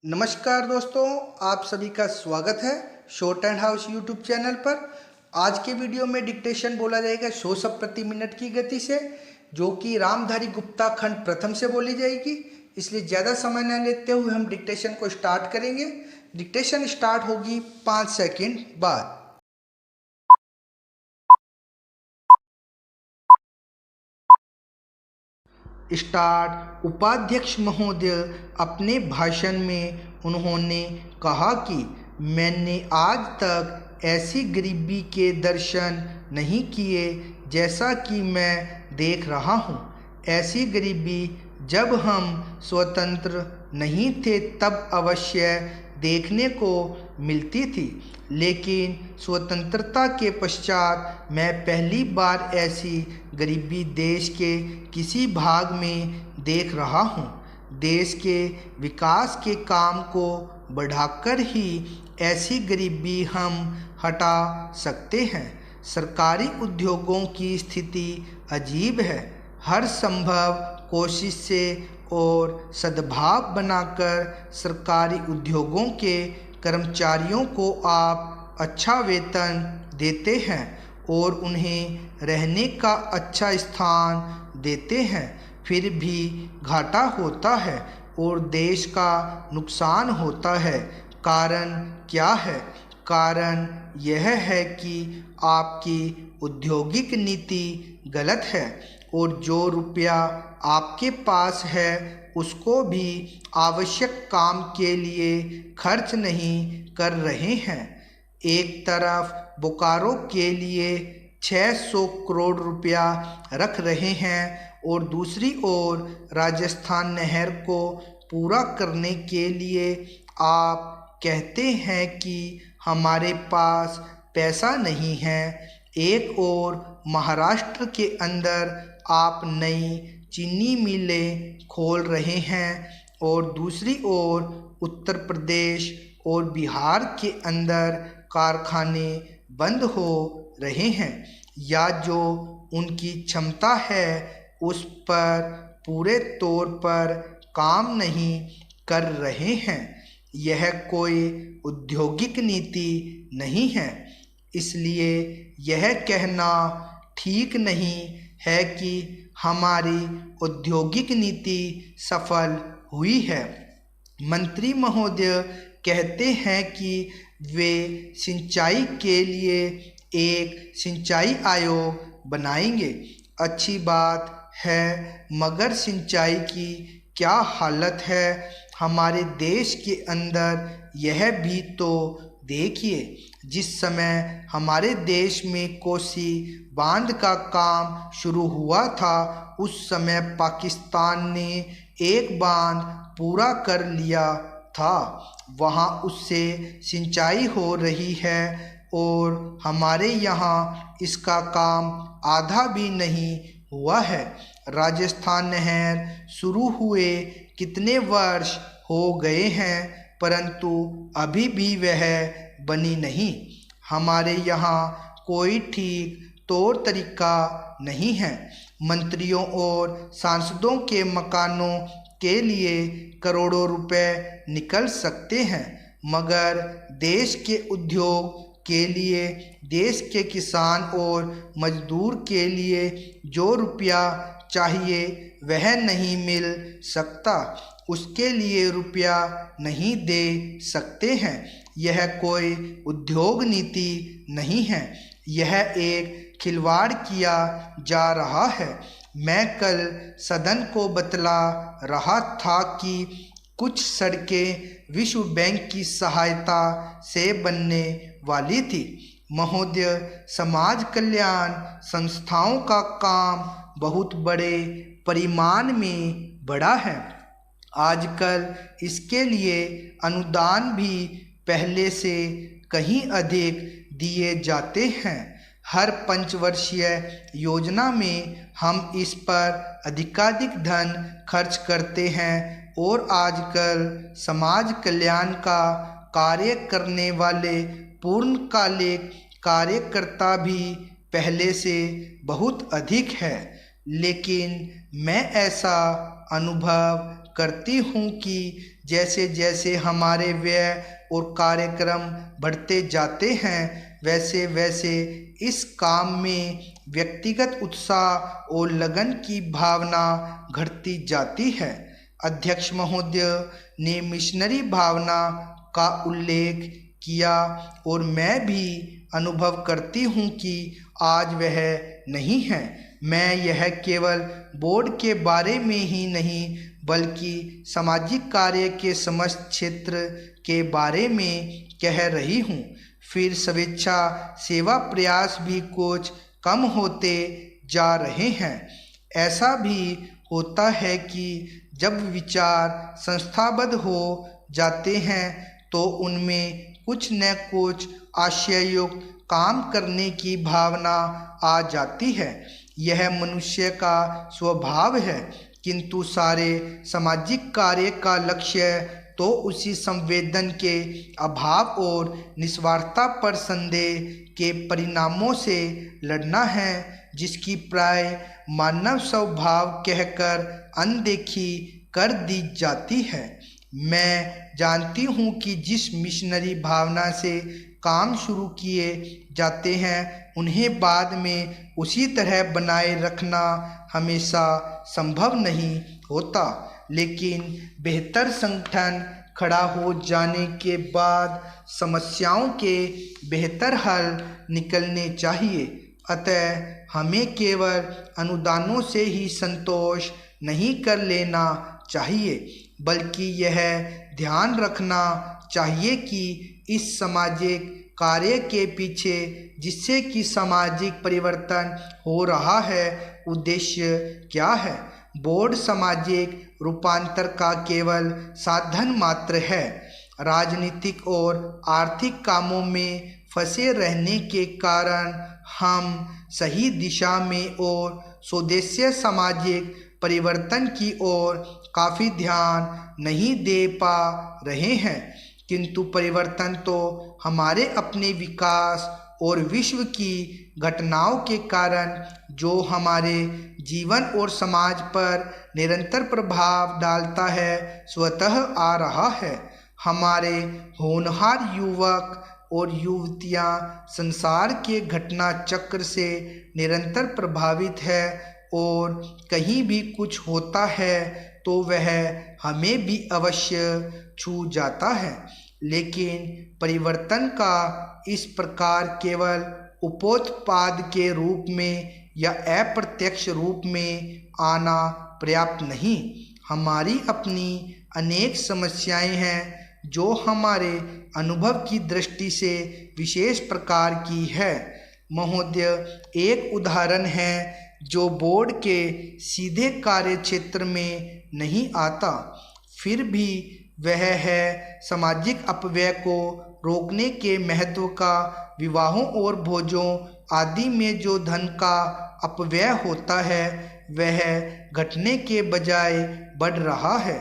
नमस्कार दोस्तों, आप सभी का स्वागत है short and house YouTube channel पर। आज के वीडियो में डिक्टेशन बोला जाएगा 100 शब्द प्रति मिनट की गति से, जो कि रामधारी गुप्ता खंड प्रथम से बोली जाएगी। इसलिए ज़्यादा समय न लेते हुए हम डिक्टेशन को स्टार्ट करेंगे। डिक्टेशन स्टार्ट होगी 5 सेकंड बाद। स्टार्ट। उपाध्यक्ष महोदय, अपने भाषण में उन्होंने कहा कि मैंने आज तक ऐसी गरीबी के दर्शन नहीं किए जैसा कि मैं देख रहा हूँ। ऐसी गरीबी जब हम स्वतंत्र नहीं थे तब अवश्य देखने को मिलती थी, लेकिन स्वतंत्रता के पश्चात मैं पहली बार ऐसी गरीबी देश के किसी भाग में देख रहा हूँ। देश के विकास के काम को बढ़ाकर ही ऐसी गरीबी हम हटा सकते हैं। सरकारी उद्योगों की स्थिति अजीब है। हर संभव कोशिश से और सद्भाव बनाकर सरकारी उद्योगों के कर्मचारियों को आप अच्छा वेतन देते हैं और उन्हें रहने का अच्छा स्थान देते हैं, फिर भी घाटा होता है और देश का नुकसान होता है। कारण क्या है? कारण यह है कि आपकी औद्योगिक नीति गलत है और जो रुपया आपके पास है उसको भी आवश्यक काम के लिए खर्च नहीं कर रहे हैं। एक तरफ बोकारो के लिए 600 करोड़ रुपया रख रहे हैं और दूसरी ओर राजस्थान नहर को पूरा करने के लिए आप कहते हैं कि हमारे पास पैसा नहीं है। एक और महाराष्ट्र के अंदर आप नई चीनी मिलें खोल रहे हैं और दूसरी ओर उत्तर प्रदेश और बिहार के अंदर कारखाने बंद हो रहे हैं या जो उनकी क्षमता है उस पर पूरे तौर पर काम नहीं कर रहे हैं। यह कोई औद्योगिक नीति नहीं है। इसलिए यह कहना ठीक नहीं है कि हमारी औद्योगिक नीति सफल हुई है। मंत्री महोदय कहते हैं कि वे सिंचाई के लिए एक सिंचाई आयोग बनाएंगे। अच्छी बात है, मगर सिंचाई की क्या हालत है हमारे देश के अंदर, यह भी तो देखिए। जिस समय हमारे देश में कोसी बांध का काम शुरू हुआ था उस समय पाकिस्तान ने एक बांध पूरा कर लिया था। वहाँ उससे सिंचाई हो रही है और हमारे यहाँ इसका काम आधा भी नहीं हुआ है। राजस्थान नहर शुरू हुए कितने वर्ष हो गए हैं, परंतु अभी भी वह बनी नहीं। हमारे यहाँ कोई ठीक तौर तरीका नहीं है। मंत्रियों और सांसदों के मकानों के लिए करोड़ों रुपए निकल सकते हैं, मगर देश के उद्योग के लिए, देश के किसान और मजदूर के लिए जो रुपया चाहिए वह नहीं मिल सकता। उसके लिए रुपया नहीं दे सकते हैं। यह कोई उद्योग नीति नहीं है, यह एक खिलवाड़ किया जा रहा है। मैं कल सदन को बतला रहा था कि कुछ सड़कें विश्व बैंक की सहायता से बनने वाली थी। महोदय, समाज कल्याण संस्थाओं का काम बहुत बड़े परिमाण में बढ़ा है। आजकल इसके लिए अनुदान भी पहले से कहीं अधिक दिए जाते हैं। हर पंचवर्षीय योजना में हम इस पर अधिकाधिक धन खर्च करते हैं और आजकल समाज कल्याण का कार्य करने वाले पूर्णकालिक कार्यकर्ता भी पहले से बहुत अधिक है। लेकिन मैं ऐसा अनुभव करती हूँ कि जैसे जैसे हमारे व्यय और कार्यक्रम बढ़ते जाते हैं वैसे वैसे इस काम में व्यक्तिगत उत्साह और लगन की भावना घटती जाती है। अध्यक्ष महोदय ने मिशनरी भावना का उल्लेख किया और मैं भी अनुभव करती हूँ कि आज वह नहीं है। मैं यह केवल बोर्ड के बारे में ही नहीं बल्कि सामाजिक कार्य के समस्त क्षेत्र के बारे में कह रही हूँ। फिर स्वेच्छा सेवा प्रयास भी कुछ कम होते जा रहे हैं। ऐसा भी होता है कि जब विचार संस्थाबद्ध हो जाते हैं तो उनमें कुछ न कुछ आशययुक्त काम करने की भावना आ जाती है। यह मनुष्य का स्वभाव है, किंतु सारे सामाजिक कार्य का लक्ष्य तो उसी संवेदन के अभाव और निस्वार्थता पर संदेह के परिणामों से लड़ना है जिसकी प्राय मानव स्वभाव कहकर अनदेखी कर दी जाती है। मैं जानती हूँ कि जिस मिशनरी भावना से काम शुरू किए जाते हैं उन्हें बाद में उसी तरह बनाए रखना हमेशा संभव नहीं होता, लेकिन बेहतर संगठन खड़ा हो जाने के बाद समस्याओं के बेहतर हल निकलने चाहिए। अतः हमें केवल अनुदानों से ही संतोष नहीं कर लेना चाहिए, बल्कि यह ध्यान रखना चाहिए कि इस सामाजिक कार्य के पीछे जिससे कि सामाजिक परिवर्तन हो रहा है उद्देश्य क्या है। बोर्ड सामाजिक रूपांतर का केवल साधन मात्र है। राजनीतिक और आर्थिक कामों में फंसे रहने के कारण हम सही दिशा में और स्वदेशीय सामाजिक परिवर्तन की ओर काफ़ी ध्यान नहीं दे पा रहे हैं, किंतु परिवर्तन तो हमारे अपने विकास और विश्व की घटनाओं के कारण जो हमारे जीवन और समाज पर निरंतर प्रभाव डालता है स्वतः आ रहा है। हमारे होनहार युवक और युवतियां संसार के घटना चक्र से निरंतर प्रभावित है और कहीं भी कुछ होता है तो वह हमें भी अवश्य छू जाता है। लेकिन परिवर्तन का इस प्रकार केवल उपोत्पाद के रूप में या अप्रत्यक्ष रूप में आना पर्याप्त नहीं। हमारी अपनी अनेक समस्याएं हैं जो हमारे अनुभव की दृष्टि से विशेष प्रकार की है। महोदय, एक उदाहरण है जो बोर्ड के सीधे कार्य क्षेत्र में नहीं आता, फिर भी वह है सामाजिक अपव्यय को रोकने के महत्व का। विवाहों और भोजों आदि में जो धन का अपव्यय होता है वह घटने के बजाय बढ़ रहा है।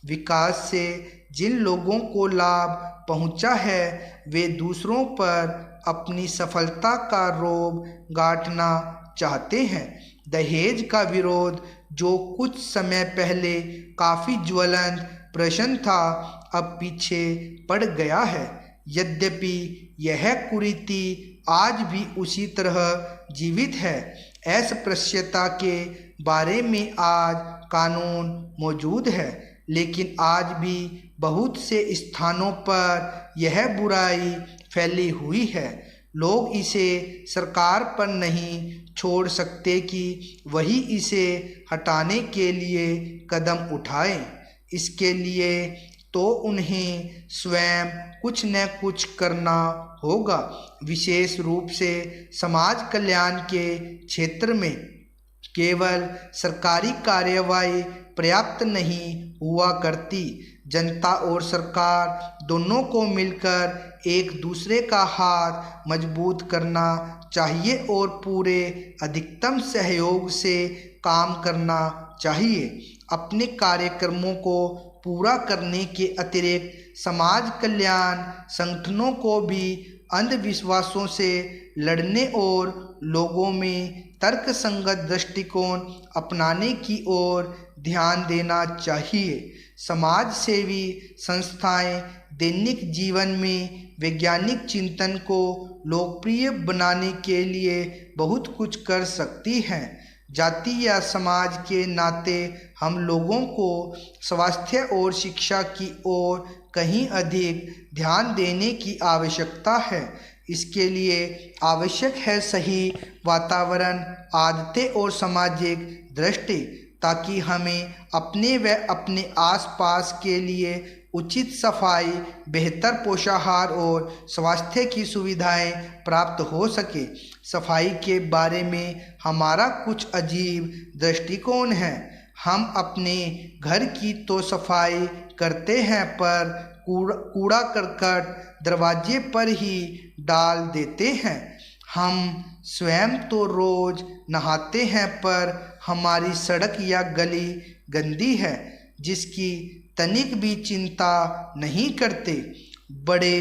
विकास से जिन लोगों को लाभ पहुंचा है वे दूसरों पर अपनी सफलता का रोब गांठना चाहते हैं। दहेज का विरोध जो कुछ समय पहले काफ़ी ज्वलंत प्रश्न था अब पीछे पड़ गया है। यद्यपि यह कुरीति आज भी उसी तरह जीवित है। अस्पृश्यता के बारे में आज कानून मौजूद है, लेकिन आज भी बहुत से स्थानों पर यह बुराई फैली हुई है। लोग इसे सरकार पर नहीं छोड़ सकते कि वही इसे हटाने के लिए कदम उठाए। इसके लिए तो उन्हें स्वयं कुछ न कुछ करना होगा। विशेष रूप से समाज कल्याण के क्षेत्र में केवल सरकारी कार्यवाही पर्याप्त नहीं हुआ करती। जनता और सरकार दोनों को मिलकर एक दूसरे का हाथ मजबूत करना चाहिए और पूरे अधिकतम सहयोग से काम करना चाहिए। अपने कार्यक्रमों को पूरा करने के अतिरिक्त समाज कल्याण संगठनों को भी अंधविश्वासों से लड़ने और लोगों में तर्कसंगत दृष्टिकोण अपनाने की ओर ध्यान देना चाहिए। समाज सेवी संस्थाएं दैनिक जीवन में वैज्ञानिक चिंतन को लोकप्रिय बनाने के लिए बहुत कुछ कर सकती हैं। जाति या समाज के नाते हम लोगों को स्वास्थ्य और शिक्षा की ओर कहीं अधिक ध्यान देने की आवश्यकता है। इसके लिए आवश्यक है सही वातावरण, आदतें और सामाजिक दृष्टि, ताकि हमें अपने व अपने आसपास के लिए उचित सफाई, बेहतर पोषाहार और स्वास्थ्य की सुविधाएं प्राप्त हो सके। सफाई के बारे में हमारा कुछ अजीब दृष्टिकोण है। हम अपने घर की तो सफाई करते हैं, पर कूड़ा करकट दरवाजे पर ही डाल देते हैं। हम स्वयं तो रोज नहाते हैं, पर हमारी सड़क या गली गंदी है, जिसकी तनिक भी चिंता नहीं करते। बड़े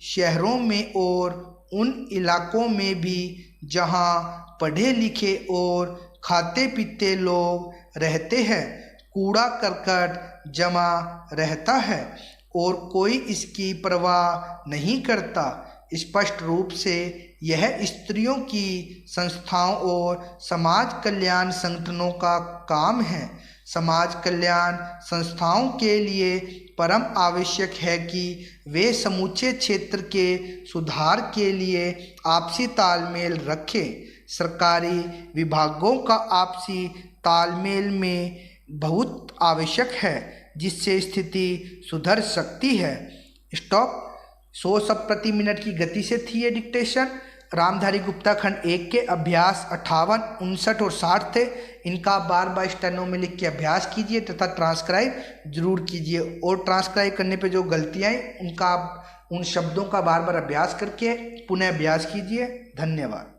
शहरों में और उन इलाकों में भी जहां पढ़े लिखे और खाते पीते लोग रहते हैं, कूड़ा करकट जमा रहता है और कोई इसकी परवाह नहीं करता। स्पष्ट रूप से यह स्त्रियों की संस्थाओं और समाज कल्याण संगठनों का काम है। समाज कल्याण संस्थाओं के लिए परम आवश्यक है कि वे समूचे क्षेत्र के सुधार के लिए आपसी तालमेल रखें। सरकारी विभागों का आपसी तालमेल में बहुत आवश्यक है, जिससे स्थिति सुधर सकती है। स्टॉप। 100 शब्द प्रति मिनट की गति से थी ये डिक्टेशन। रामधारी गुप्ता खंड 1 के अभ्यास 58, 59 और 60 थे। इनका बार बार स्टेनो में लिख के अभ्यास कीजिए तथा ट्रांसक्राइब जरूर कीजिए। और ट्रांसक्राइब करने पे जो गलतियाँ हैं उनका उन शब्दों का बार बार अभ्यास करके पुनः अभ्यास कीजिए। धन्यवाद।